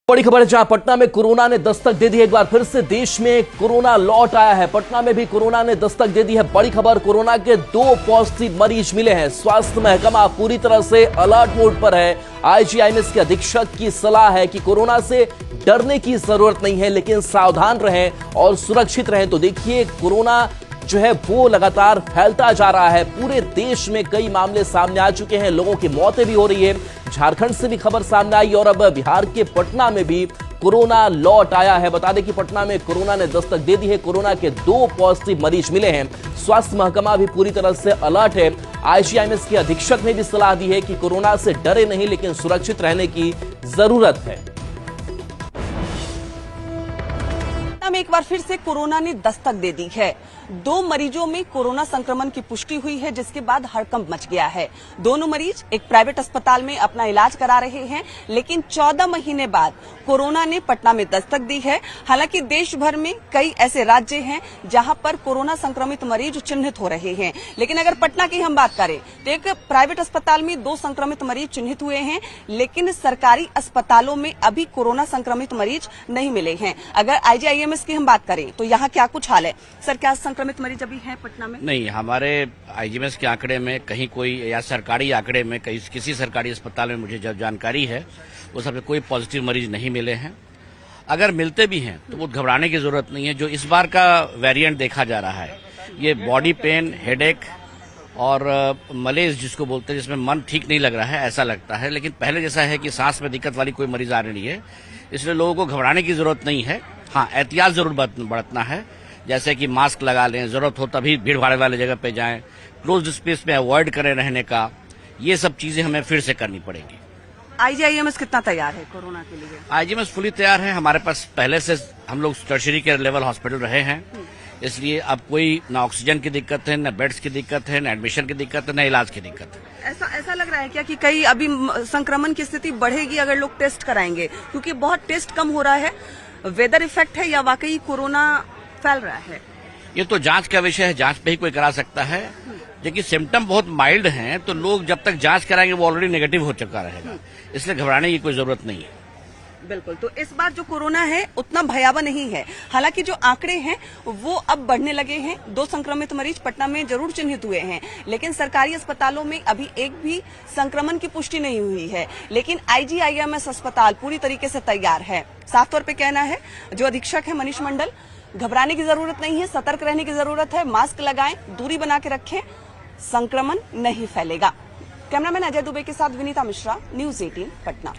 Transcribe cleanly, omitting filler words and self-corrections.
बड़ी खबर है, जहां पटना में कोरोना ने दस्तक दे दी है। एक बार फिर से देश में कोरोना लौट आया है। पटना में भी कोरोना ने दस्तक दे दी है। बड़ी खबर, कोरोना के 2 पॉजिटिव मरीज मिले हैं। स्वास्थ्य महकमा पूरी तरह से अलर्ट मोड पर है। आईजीआईएमएस के अधीक्षक की सलाह है कि कोरोना से डरने की जरूरत नहीं है, लेकिन सावधान रहें और सुरक्षित रहें। तो देखिए, कोरोना जो है वो लगातार फैलता जा रहा है। पूरे देश में कई मामले सामने आ चुके हैं, लोगों की मौतें भी हो रही है। झारखंड से भी खबर सामने आई और अब बिहार के पटना में भी कोरोना लौट आया है। बता दें कि पटना में कोरोना ने दस्तक दे दी है। कोरोना के 2 पॉजिटिव मरीज मिले हैं। स्वास्थ्य महकमा भी पूरी तरह से अलर्ट है। आईजीआईएमएस के अधीक्षक ने भी सलाह दी है कि कोरोना से डरे नहीं, लेकिन सुरक्षित रहने की जरूरत है। में एक बार फिर से कोरोना ने दस्तक दे दी है। 2 मरीजों में कोरोना संक्रमण की पुष्टि हुई है, जिसके बाद हड़कंप मच गया है। दोनों मरीज एक प्राइवेट अस्पताल में अपना इलाज करा रहे हैं, लेकिन 14 महीने बाद कोरोना ने पटना में दस्तक दी है। हालांकि देश भर में कई ऐसे राज्य हैं जहां पर कोरोना संक्रमित मरीज चिन्हित हो रहे हैं, लेकिन अगर पटना की हम बात करें तो एक प्राइवेट अस्पताल में 2 संक्रमित मरीज चिन्हित हुए हैं, लेकिन सरकारी अस्पतालों में अभी कोरोना संक्रमित मरीज नहीं मिले हैं। अगर आईजीआईएमएस की हम बात करें तो यहाँ क्या कुछ हाल है सर? क्या संक्रमित मरीज अभी हैं पटना में? नहीं, हमारे आईजीएमएस के आंकड़े में कहीं कोई, या सरकारी आंकड़े में किसी सरकारी अस्पताल में मुझे जब जानकारी है वो सबसे कोई पॉजिटिव मरीज नहीं मिले हैं। अगर मिलते भी हैं तो वो घबराने की जरूरत नहीं है। जो इस बार का वेरिएंट देखा जा रहा है, ये बॉडी पेन, हेडेक और मलेज जिसको बोलते हैं, जिसमें मन ठीक नहीं लग रहा है ऐसा लगता है, लेकिन पहले जैसा है कि सांस में दिक्कत वाली कोई मरीज आ रही है, इसलिए लोगों को घबराने की जरूरत नहीं है। हाँ, एहतियात जरूर बरतना है, जैसे कि मास्क लगा लें, जरूरत हो तभी भीड़ भाड़ वाले जगह पे जाएं, क्लोज्ड स्पेस में अवॉइड करें रहने का। ये सब चीजें हमें फिर से करनी पड़ेंगी। आईजीआईएमएस कितना तैयार है कोरोना के लिए? आईजीएमएस फुली तैयार है। हमारे पास पहले से हम लोग टर्शियरी के लेवल हॉस्पिटल रहे हैं, इसलिए अब कोई ना ऑक्सीजन की दिक्कत है, न बेड्स की दिक्कत है, न एडमिशन की दिक्कत है, न इलाज की दिक्कत है। ऐसा लग रहा है क्या कि कई अभी संक्रमण की स्थिति बढ़ेगी अगर लोग टेस्ट कराएंगे, क्योंकि बहुत टेस्ट कम हो रहा है? वेदर इफेक्ट है या वाकई कोरोना फैल रहा है? ये तो जांच का विषय है, जांच पे ही कोई करा सकता है। लेकिन सिम्टम बहुत माइल्ड हैं, तो लोग जब तक जांच कराएंगे वो ऑलरेडी नेगेटिव हो चुका रहेगा, इसलिए घबराने की कोई जरूरत नहीं है। बिल्कुल, तो इस बार जो कोरोना है उतना भयावह नहीं है। हालांकि जो आंकड़े हैं वो अब बढ़ने लगे हैं। 2 संक्रमित मरीज पटना में जरूर चिन्हित हुए हैं, लेकिन सरकारी अस्पतालों में अभी एक भी संक्रमण की पुष्टि नहीं हुई है। लेकिन आईजीआईएमएस अस्पताल पूरी तरीके से तैयार है। साफ तौर पे कहना है जो अधीक्षक है मनीष मंडल, घबराने की जरूरत नहीं है, सतर्क रहने की जरूरत है। मास्क लगाएं, दूरी बना के रखें, संक्रमण नहीं फैलेगा। कैमरामैन अजय दुबे के साथ विनीता मिश्रा, न्यूज़ 18 पटना।